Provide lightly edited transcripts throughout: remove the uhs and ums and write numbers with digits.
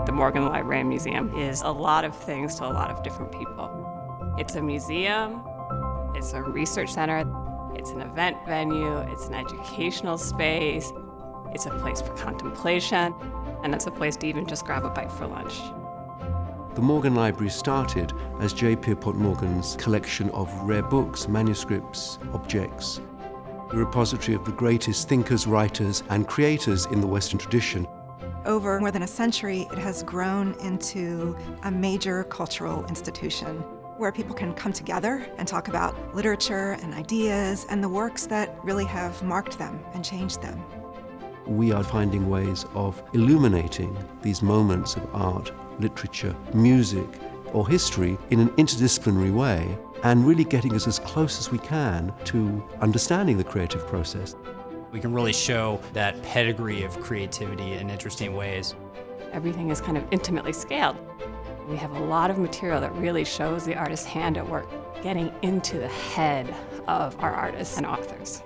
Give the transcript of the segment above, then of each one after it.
The Morgan Library and Museum is a lot of things to a lot of different people. It's a museum, it's a research center, it's an event venue, it's an educational space, it's a place for contemplation, and it's a place to even just grab a bite for lunch. The Morgan Library started as J. Pierpont Morgan's collection of rare books, manuscripts, objects, the repository of the greatest thinkers, writers, and creators in the Western tradition. Over more than a century, it has grown into a major cultural institution where people can come together and talk about literature and ideas and the works that really have marked them and changed them. We are finding ways of illuminating these moments of art, literature, music, or history in an interdisciplinary way, and really getting us as close as we can to understanding the creative process. We can really show that pedigree of creativity in interesting ways. Everything is kind of intimately scaled. We have a lot of material that really shows the artist's hand at work, getting into the head of our artists and authors.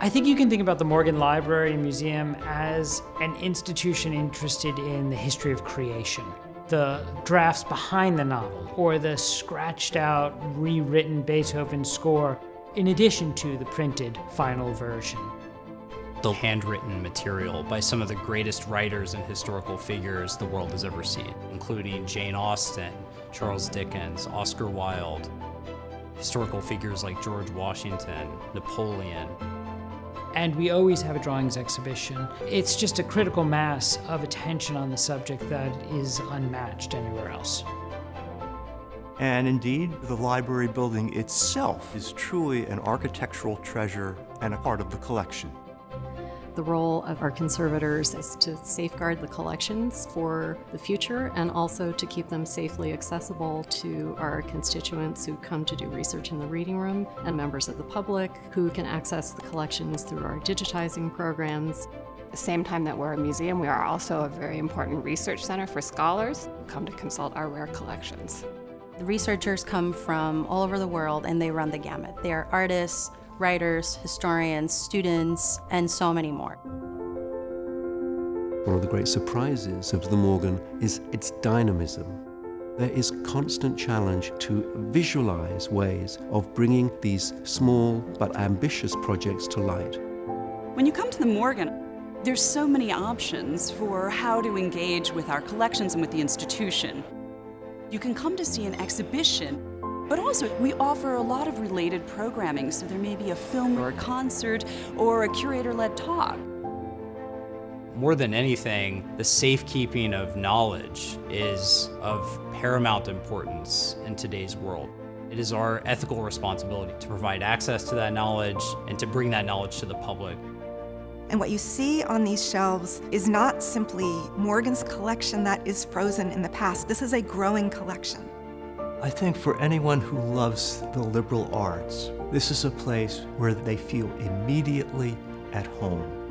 I think you can think about the Morgan Library and Museum as an institution interested in the history of creation. The drafts behind the novel, or the scratched out, rewritten Beethoven score, in addition to the printed final version. The handwritten material by some of the greatest writers and historical figures the world has ever seen, including Jane Austen, Charles Dickens, Oscar Wilde, historical figures like George Washington, Napoleon. And we always have a drawings exhibition. It's just a critical mass of attention on the subject that is unmatched anywhere else. And indeed, the library building itself is truly an architectural treasure and a part of the collection. The role of our conservators is to safeguard the collections for the future and also to keep them safely accessible to our constituents who come to do research in the reading room and members of the public who can access the collections through our digitizing programs. At the same time that we're a museum, we are also a very important research center for scholars who come to consult our rare collections. The researchers come from all over the world and they run the gamut. They are artists, writers, historians, students, and so many more. One of the great surprises of the Morgan is its dynamism. There is constant challenge to visualize ways of bringing these small but ambitious projects to light. When you come to the Morgan, there's so many options for how to engage with our collections and with the institution. You can come to see an exhibition, but also we offer a lot of related programming, so there may be a film or a concert or a curator-led talk. More than anything, the safekeeping of knowledge is of paramount importance in today's world. It is our ethical responsibility to provide access to that knowledge and to bring that knowledge to the public. And what you see on these shelves is not simply Morgan's collection that is frozen in the past. This is a growing collection. I think for anyone who loves the liberal arts, this is a place where they feel immediately at home.